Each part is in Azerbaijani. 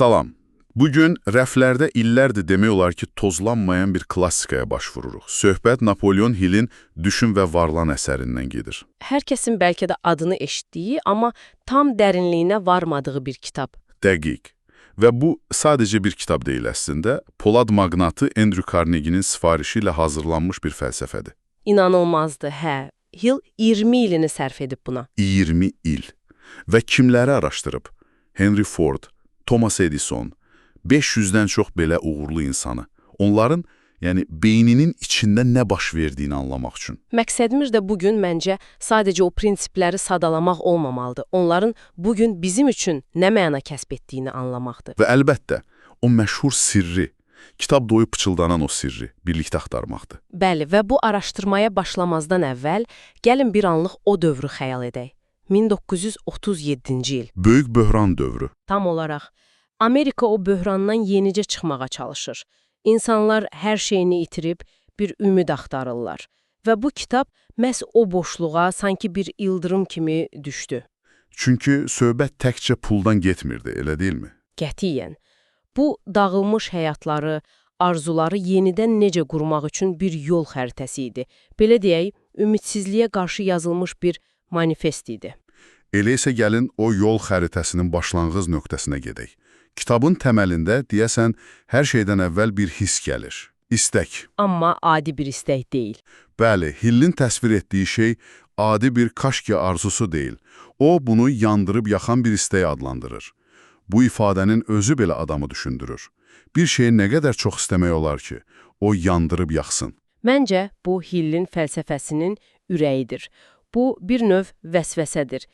Salam. Bugün rəflərdə illərdir demək olar ki, tozlanmayan bir klassikaya baş vururuq. Söhbət Napoleon Hillin Düşün və Varlan əsərindən gedir. Hər kəsin bəlkə də adını eşitdiyi, amma tam dərinliyinə varmadığı bir kitab. Dəqiq. Və bu sadəcə bir kitab deyil əslində, Polad maqnatı Andrew Carnegie'nin sifarişi ilə hazırlanmış bir fəlsəfədir. İnanılmazdı, hə. Hill 20 ilini sərf edib buna. 20 il. Və kimləri araşdırıb? Henry Ford, Thomas Edison, 500-dən çox belə uğurlu insanı. Onların, beyninin içində nə baş verdiyini anlamaq üçün. Məqsədimiz də bugün məncə sadəcə o prinsipləri sadalamaq olmamalıdır. Onların bugün bizim üçün nə məna kəsb etdiyini anlamaqdır. Və əlbəttə, o məşhur sirri, kitab doyu pıçıldanan o sirri birlikdə axtarmaqdır. Bəli, və bu araşdırmaya başlamazdan əvvəl gəlin bir anlıq o dövrü xəyal edək. 1937-ci il. Böyük böhran dövrü. Tam olaraq. Amerika o böhrandan yenicə çıxmağa çalışır. İnsanlar hər şeyini itirib bir ümid axtarırlar. Və bu kitab məhz o boşluğa sanki bir ildırım kimi düşdü. Çünki söhbət təkcə puldan getmirdi, elə deyilmi? Qətiyyən. Bu dağılmış həyatları, arzuları yenidən necə qurmaq üçün bir yol xəritəsi idi. Belə deyək, ümidsizliyə qarşı yazılmış bir manifest idi. Elə isə gəlin o yol xəritəsinin başlanğıc nöqtəsinə gedək. Kitabın təməlində, deyəsən, hər şeydən əvvəl bir hiss gəlir. İstək. Amma adi bir istək deyil. Bəli, Hillin təsvir etdiyi şey adi bir kaşki arzusu deyil. O, bunu yandırıb yaxan bir istəyi adlandırır. Bu ifadənin özü belə adamı düşündürür. Bir şeyi nə qədər çox istəmək olar ki, o yandırıb yaxsın. Məncə, bu Hillin fəlsəfəsinin ürəyidir. Bu, bir növ vəsvəsədir.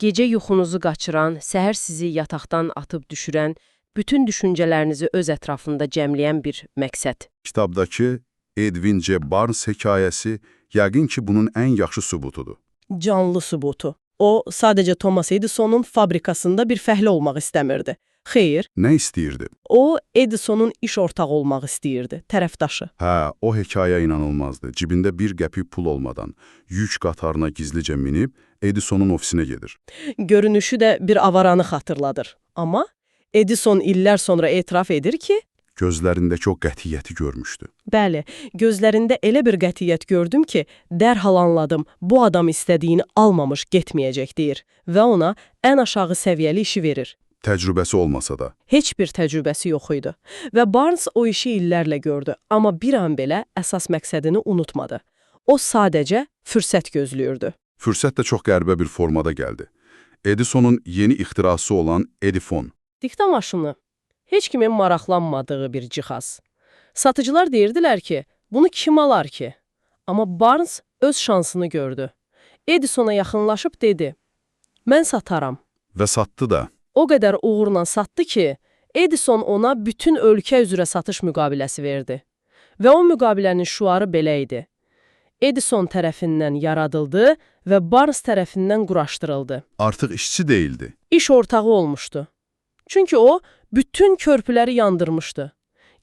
Gecə yuxunuzu qaçıran, səhər sizi yataqdan atıb düşürən, bütün düşüncələrinizi öz ətrafında cəmləyən bir məqsəd. Kitabdakı Edwin C. Barnes hekayəsi yəqin ki, bunun ən yaxşı sübutudur. Canlı sübutu. O, sadəcə Thomas Edison'un fabrikasında bir fəhlə olmaq istəmirdi. Xeyr. Nə istəyirdi? O, Edison'un iş ortağı olmaq istəyirdi, tərəfdaşı. Hə, o hekayə inanılmazdı. Cibində bir qəpik pul olmadan, yük qatarına gizlicə minib, Edison'un ofisinə gedir. Görünüşü də bir avaranı xatırladır. Amma Edison illər sonra etiraf edir ki, gözlərindəki o qətiyyəti görmüşdü. Bəli, gözlərində elə bir qətiyyət gördüm ki, dərhal anladım, bu adam istədiyini almamış getməyəcək deyir və ona ən aşağı səviyyəli işi verir. Təcrübəsi olmasa da. Heç bir təcrübəsi yox idi və Barnes o işi illərlə gördü, amma bir an belə əsas məqsədini unutmadı. O sadəcə fürsət gözləyirdi. Fürsət də çox qəribə bir formada gəldi. Edison'un yeni ixtirası olan Edifon. Dikta maşını. Heç kimin maraqlanmadığı bir cihaz. Satıcılar deyirdilər ki, bunu kim alar ki? Amma Barnes öz şansını gördü. Edison'a yaxınlaşıb dedi, mən sataram. Və satdı da. O qədər uğurla satdı ki, Edison ona bütün ölkə üzrə satış müqaviləsi verdi. Və o müqavilənin şüarı belə idi. Edison tərəfindən yaradıldı və Barnes tərəfindən quraşdırıldı. Artıq işçi değildi. İş ortağı olmuşdu. Çünki o, bütün körpüləri yandırmışdı.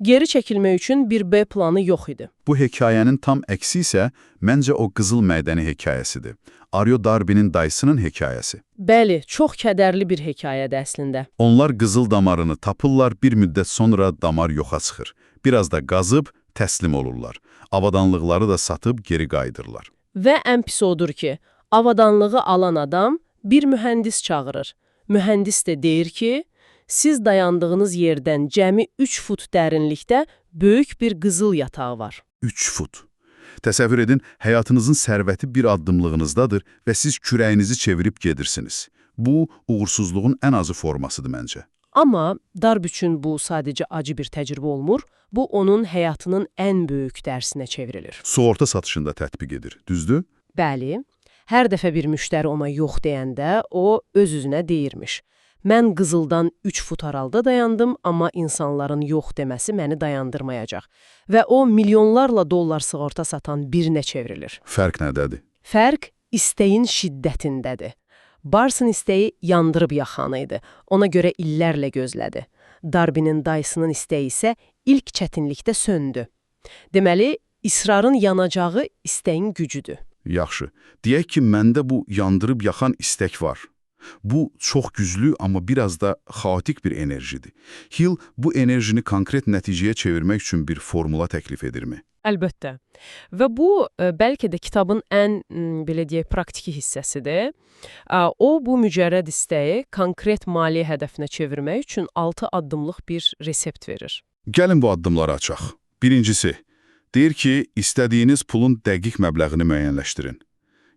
Geri çəkilmək üçün bir B planı yox idi. Bu hekayənin tam əksi isə məncə o qızıl mədəni hekayəsidir. Aryo Darby'nin dayısının hekayəsi. Bəli, çox kədərli bir hekayədir əslində. Onlar qızıl damarını tapırlar, bir müddət sonra damar yoxa çıxır. Biraz da qazıb təslim olurlar. Avadanlıqları da satıb geri qayıdırlar. Və ən pis odur ki, avadanlığı alan adam bir mühəndis çağırır. Mühəndis də deyir ki, siz dayandığınız yerdən cəmi 3 fut dərinlikdə böyük bir qızıl yatağı var. 3 fut. Təsəvvür edin, həyatınızın sərvəti bir addımlığınızdadır və siz kürəyinizi çevirib gedirsiniz. Bu, uğursuzluğun ən azı formasıdır məncə. Amma Darby üçün bu sadəcə acı bir təcrübə olmur, bu onun həyatının ən böyük dərsinə çevrilir. Sığorta satışında tətbiq edir, düzdür? Bəli, hər dəfə bir müştəri ona yox deyəndə o öz-üzünə deyirmiş. Mən qızıldan 3 fut aralda dayandım, amma insanların yox deməsi məni dayandırmayacaq. Və o, milyonlarla dollar sığorta satan birinə çevrilir. Fərq nədədir? Fərq istəyin şiddətindədir. Barnes'ın istəyi yandırıb yaxanı idi. Ona görə illərlə gözlədi. Darby'nin dayısının istəyi isə ilk çətinlikdə söndü. Deməli, israrın yanacağı istəyin gücüdür. Yaxşı. Deyək ki, məndə bu yandırıb yaxan istək var. Bu çox güclü, amma biraz da xaotik bir enerjidir. Hill bu enerjini konkret nəticəyə çevirmək üçün bir formula təklif edirmi? Əlbəttə. Və bu bəlkə də kitabın ən belə deyək praktiki hissəsidir. O bu mücərrəd istəyi konkret maliyyə hədəfinə çevirmək üçün 6 addımlıq bir resept verir. Gəlin bu addımları açaq. Birincisi, deyir ki, istədiyiniz pulun dəqiq məbləğini müəyyənləşdirin.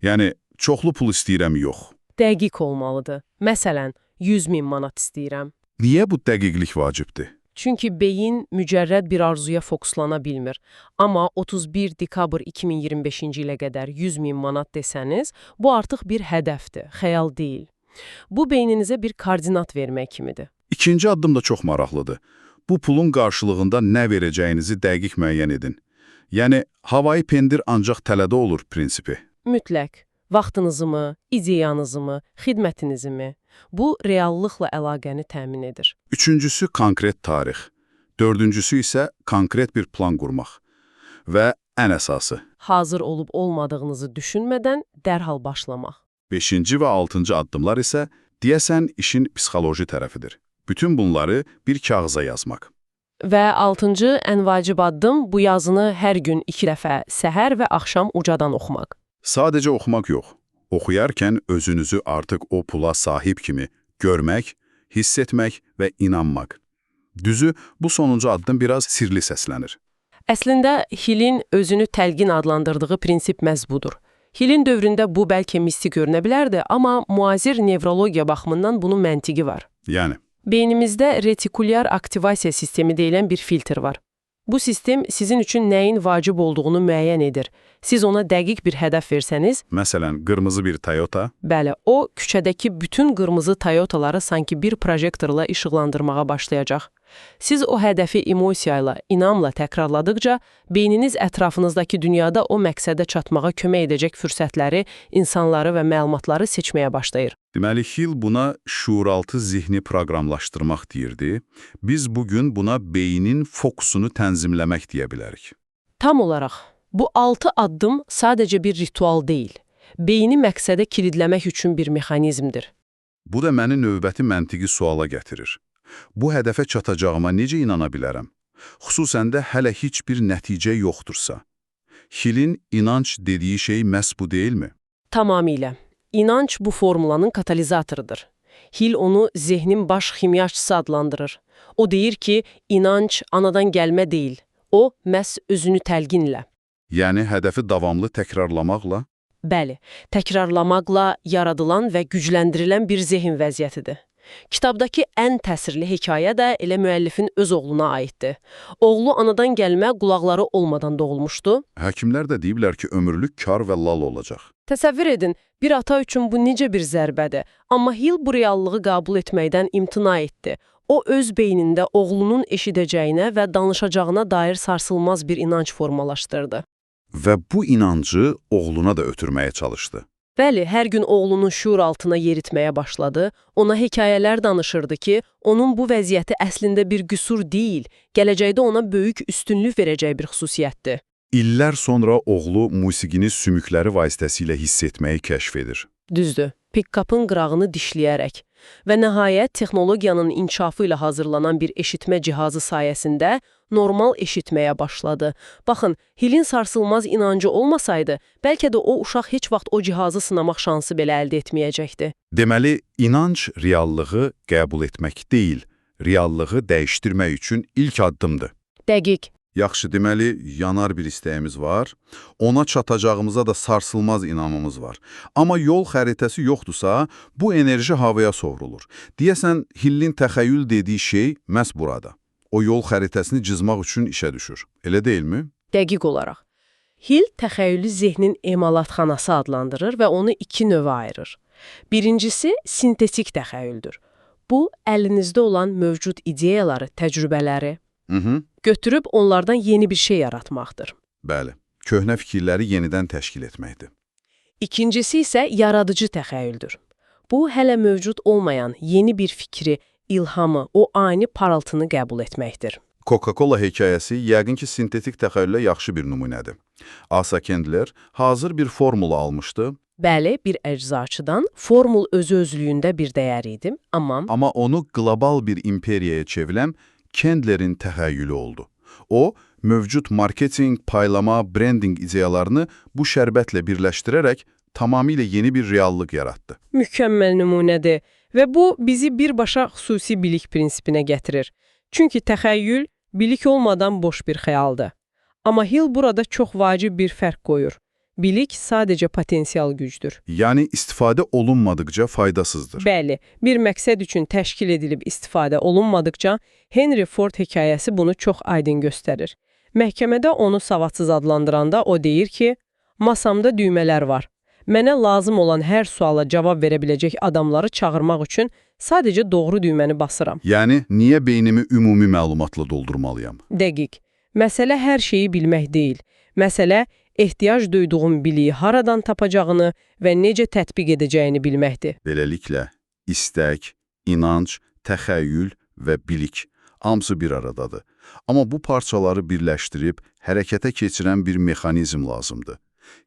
Yəni, çoxlu pul istəyirəm, yox. Dəqiq olmalıdır. Məsələn, 100.000 manat istəyirəm. Niyə bu dəqiqlik vacibdir? Çünki beyin mücərrəd bir arzuya fokuslana bilmir. Amma 31 dekabr 2025-ci ilə qədər 100.000 manat desəniz, bu artıq bir hədəfdir, xəyal deyil. Bu beyninizə bir koordinat vermək kimidir. İkinci addım da çox maraqlıdır. Bu pulun qarşılığında nə verəcəyinizi dəqiq müəyyən edin. Yəni, havayı pendir ancaq tələdə olur prinsipi. Mütləq. Vaxtınızımı, ideyanızımı, xidmətinizimi? Bu, reallıqla əlaqəni təmin edir. Üçüncüsü konkret tarix. Dördüncüsü isə konkret bir plan qurmaq. Və ən əsası. Hazır olub olmadığınızı düşünmədən dərhal başlamaq. Beşinci və altıncı addımlar isə deyəsən işin psixoloji tərəfidir. Bütün bunları bir kağıza yazmaq. Və 6-cı ən vacib addım bu yazını hər gün 2 dəfə səhər və axşam ucadan oxumaq. Sadəcə oxumaq yox. Oxuyarkən özünüzü artıq o pula sahib kimi görmək, hiss etmək və inanmaq. Düzü, bu sonuncu addım biraz sirli səslənir. Əslində, Hillin özünü təlqin adlandırdığı prinsip məhz budur. Hillin dövründə bu bəlkə mistik görünə bilərdi, amma müasir nevrologiya baxımından bunun məntiqi var. Yəni? Beynimizdə retikulyar aktivasiya sistemi deyilən bir filtr var. Bu sistem sizin üçün nəyin vacib olduğunu müəyyən edir. Siz ona dəqiq bir hədəf versəniz, məsələn, qırmızı bir Toyota, bəli, o küçədəki bütün qırmızı Toyotaları sanki bir projektorla işıqlandırmağa başlayacaq. Siz o hədəfi emosiyayla, inamla təkrarladıqca, beyniniz ətrafınızdakı dünyada o məqsədə çatmağa kömək edəcək fürsətləri, insanları və məlumatları seçməyə başlayır. Deməli, Hill buna şuuraltı zihni proqramlaşdırmaq deyirdi. Biz bugün buna beynin fokusunu tənzimləmək deyə bilərik. Tam olaraq. Bu 6 addım sadəcə bir ritual deyil. Beyni məqsədə kilidləmək üçün bir mexanizmdir. Bu da məni növbəti məntiqi suala gətirir. Bu hədəfə çatacağıma necə inana bilərəm? Xüsusən də hələ heç bir nəticə yoxdursa. Hillin inanc dediyi şey məhz bu deyilmi? Tamamilə. İnanc bu formulanın katalizatorudur. Hill onu zehnin baş ximyaçısı adlandırır. O deyir ki, inanc anadan gəlmə deyil. O, məhz özünü təlqinlə. Yəni, hədəfi davamlı təkrarlamaqla? Bəli, təkrarlamaqla yaradılan və gücləndirilən bir zehin vəziyyətidir. Kitabdakı ən təsirli hekayə də elə müəllifin öz oğluna aiddir. Oğlu anadan gəlmə qulaqları olmadan doğulmuşdu. Həkimlər də deyiblər ki, ömürlük kar və lal olacaq. Təsəvvür edin, bir ata üçün bu necə bir zərbədir. Amma Hill bu reallığı qəbul etməkdən imtina etdi. O, öz beynində oğlunun eşidəcəyinə və danışacağına dair sarsılmaz bir inanc formalaşdırdı. Və bu inancı oğluna da ötürməyə çalışdı. Bəli, hər gün oğlunun şuur altına yeritməyə başladı. Ona hekayələr danışırdı ki, onun bu vəziyyəti əslində bir qüsur deyil, gələcəkdə ona böyük üstünlük verəcək bir xüsusiyyətdir. İllər sonra oğlu musiqini sümükləri vasitəsilə hiss etməyi kəşf edir. Düzdür, pick-up'ın qırağını dişləyərək və nəhayət texnologiyanın inkişafı ilə hazırlanan bir eşitmə cihazı sayəsində normal eşitməyə başladı. Baxın, Hillin sarsılmaz inancı olmasaydı, bəlkə də o uşaq heç vaxt o cihazı sınamaq şansı belə əldə etməyəcəkdi. Deməli, inanc reallığı qəbul etmək deyil, reallığı dəyişdirmək üçün ilk addımdır. Dəqiq. Yaxşı, deməli, yanar bir istəyimiz var, ona çatacağımıza da sarsılmaz inamımız var. Amma yol xəritəsi yoxdursa, bu enerji havaya sovrulur. Deyəsən, Hillin təxəyyül dediyi şey məhz burada. O yol xəritəsini cızmaq üçün işə düşür. Elə deyilmi? Dəqiq olaraq. Hill təxəyyülü zehnin emalatxanası adlandırır və onu 2 növə ayırır. Birincisi, sintetik təxəyyüldür. Bu, əlinizdə olan mövcud ideyaları, təcrübələri götürüb onlardan yeni bir şey yaratmaqdır. Bəli, köhnə fikirləri yenidən təşkil etməkdir. İkincisi isə yaradıcı təxəyyüldür. Bu, hələ mövcud olmayan yeni bir fikri, ilhamı, o ani parıltını qəbul etməkdir. Coca-Cola hekayəsi yəqin ki, sintetik təxəyyüllə yaxşı bir nümunədir. Asa Kendler hazır bir formula almışdı. Bəli, bir əczaçıdan formul özü-özlüyündə bir dəyər idi, amma Ama onu global bir imperiyaya çeviren Candler'in təxəyyülü oldu. O, mövcud marketing, paylama, branding ideyalarını bu şərbətlə birləşdirərək tamamilə yeni bir reallıq yarattı. Mükəmməl nümunədir və bu bizi birbaşa xüsusi bilik prinsipinə gətirir. Çünki təxəyyül bilik olmadan boş bir xəyaldır. Amma Hill burada çox vacib bir fərq qoyur. Bilik sadəcə potensial gücdür. Yani istifadə olunmadıkça faydasızdır. Bəli, bir məqsəd üçün təşkil edilib istifadə olunmadıkca Henry Ford hekayəsi bunu çox aydın göstərir. Məhkəmədə onu savadsız adlandıranda o deyir ki, masamda düymələr var. Mənə lazım olan hər suala cavab verə biləcək adamları çağırmaq üçün sadəcə doğru düyməni basıram. Yani niye beynimi ümumi məlumatla doldurmalıyam? Dəqiq. Məsələ hər şeyi bilmək deyil. Məsələ ehtiyac duyduğum biliyi haradan tapacağını və necə tətbiq edəcəyini bilməkdir. Beləliklə, istək, inanc, təxəyyül və bilik hamısı bir aradadır. Amma bu parçaları birləşdirib hərəkətə keçirən bir mexanizm lazımdır.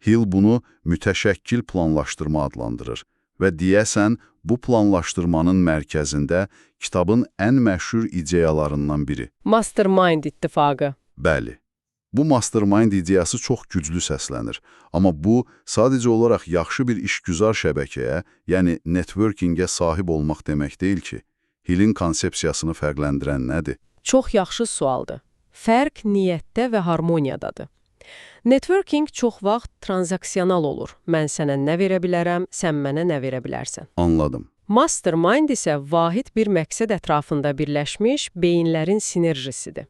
Hill bunu mütəşəkkil planlaşdırma adlandırır və deyəsən bu planlaşdırmanın mərkəzində kitabın ən məşhur ideyalarından biri. Mastermind ittifaqı. Bəli, bu mastermind ideyası çox güclü səslənir. Amma bu, sadəcə olaraq yaxşı bir işgüzar şəbəkəyə, yəni networkingə sahib olmaq demək deyil ki. Hill'in konsepsiyasını fərqləndirən nədir? Çox yaxşı sualdır. Fərq niyyətdə və harmoniyadadır. Networking çox vaxt tranzaksional olur. Mən sənə nə verə bilərəm, sən mənə nə verə bilərsən. Anladım. Mastermind isə vahid bir məqsəd ətrafında birləşmiş beyinlərin sinerjisidir.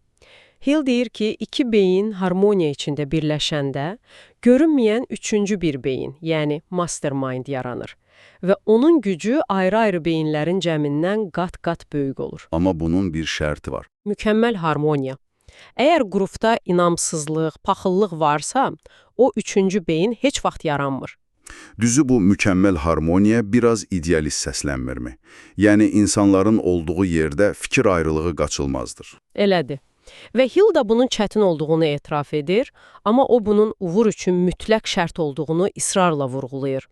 Hill deyir ki, iki beyin harmoniya içində birləşəndə görünməyən üçüncü bir beyin, yəni mastermind yaranır. Və onun gücü ayrı-ayrı beyinlərin cəmindən qat-qat böyük olur. Amma bunun bir şərti var. Mükəmməl harmoniya. Əgər qrupda inamsızlıq, paxıllıq varsa, o üçüncü beyin heç vaxt yaranmır. Düzü bu mükəmməl harmoniya biraz idealist səslənmirmi? Yəni insanların olduğu yerdə fikir ayrılığı qaçılmazdır. Elədir. Və Hill da bunun çətin olduğunu etiraf edir, amma o bunun uğur üçün mütləq şərt olduğunu israrla vurğulayır.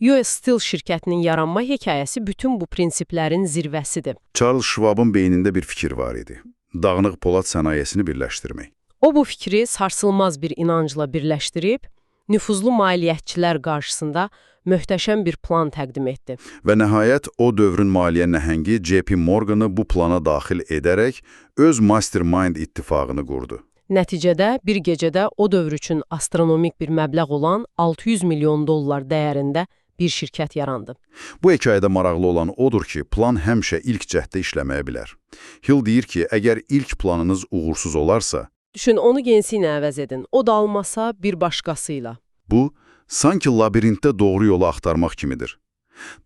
US Steel şirkətinin yaranma hekayəsi bütün bu prinsiplərin zirvəsidir. Charles Schwab'ın beynində bir fikir var idi. Dağınıq polad sənayesini birləşdirmək. O bu fikri sarsılmaz bir inancla birləşdirib, nüfuzlu maliyyətçilər qarşısında möhtəşəm bir plan təqdim etdi. Və nəhayət o dövrün maliyyə nəhəngi J.P. Morgan'ı bu plana daxil edərək öz mastermind ittifaqını qurdu. Nəticədə bir gecədə o dövr üçün astronomik bir məbləğ olan $600 milyon dəyərində bir şirkət yarandı. Bu hekayədə maraqlı olan odur ki, plan həmişə ilk cəhddə işləməyə bilər. Hill deyir ki, əgər ilk planınız uğursuz olarsa, düşün, onu yenisi ilə əvəz edin. O da almasa bir başqasıyla. Bu, sanki labirintdə doğru yolu axtarmaq kimidir.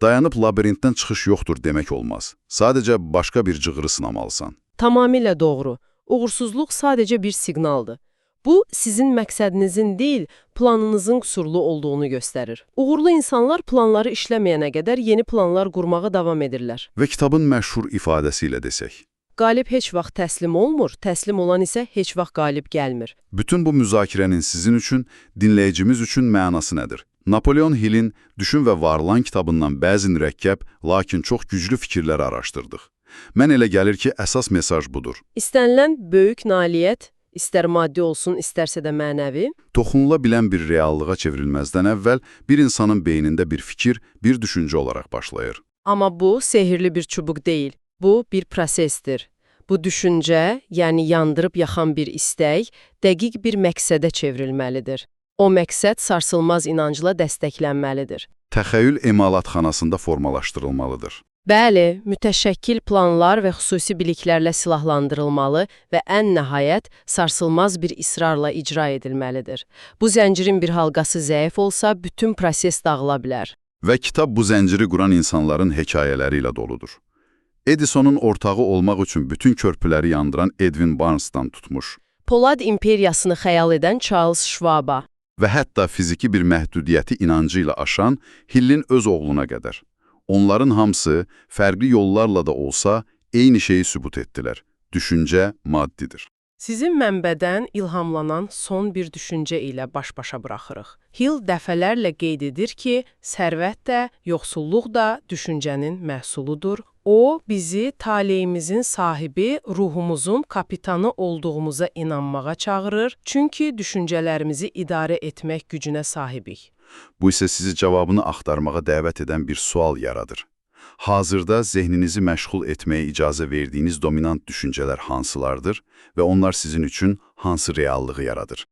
Dayanıb labirintdən çıxış yoxdur demək olmaz. Sadəcə başqa bir cığırı sınamalısan. Tamamilə doğru. Uğursuzluq sadəcə bir siqnaldır. Bu, sizin məqsədinizin deyil, planınızın qüsurlu olduğunu göstərir. Uğurlu insanlar planları işləməyənə qədər yeni planlar qurmağa davam edirlər. Və kitabın məşhur ifadəsi ilə desək. Qalib heç vaxt təslim olmur, təslim olan isə heç vaxt qalib gəlmir. Bütün bu müzakirənin sizin üçün, dinləyicimiz üçün mənası nədir? Napoleon Hill'in Düşün və Varlan kitabından bəzi mürəkkəb, lakin çox güclü fikirləri araşdırdıq. Mən elə gəlir ki, əsas mesaj budur. İstənilən böyük nailiyyət, istər maddi olsun, istərsə də mənəvi, Toxunula bilən bir reallığa çevrilməzdən əvvəl bir insanın beynində bir fikir, bir düşüncə olaraq başlayır. amma bu sehirli bir çubuq deyil. Bu bir prosesdir. Bu düşüncə, yəni yandırıb yaxan bir istək, dəqiq bir məqsədə çevrilməlidir. O məqsəd sarsılmaz inancla dəstəklənməlidir. Təxəyyül emalatxanasında formalaşdırılmalıdır. Bəli, mütəşəkkil planlar və xüsusi biliklərlə silahlandırılmalı və ən nəhayət sarsılmaz bir israrla icra edilməlidir. Bu zəncirin bir halqası zəif olsa, bütün proses dağıla bilər. Və kitab bu zənciri quran insanların hekayələri ilə doludur. Edisonun ortağı olmaq üçün bütün körpüləri yandıran Edwin Barnes'dan tutmuş Polad imperiyasını xəyal edən Charles Schwab'a və hətta fiziki bir məhdudiyyəti inancı ilə aşan Hill'in öz oğluna qədər. Onların hamısı fərqli yollarla da olsa eyni şeyi sübut etdilər. Düşüncə maddidir. Sizin mənbədən ilhamlanan son bir düşüncə ilə baş-başa buraxırıq. Hill dəfələrlə qeyd edir ki, sərvət də, yoxsulluq da düşüncənin məhsuludur. O, bizi taleyimizin sahibi, ruhumuzun kapitanı olduğumuza inanmağa çağırır, çünki düşüncələrimizi idarə etmək gücünə sahibik. Bu isə sizi cavabını axtarmağa dəvət edən bir sual yaradır. Hazırda zehninizi məşğul etməyə icazə verdiyiniz dominant düşüncələr hansılardır və onlar sizin üçün hansı reallığı yaradır?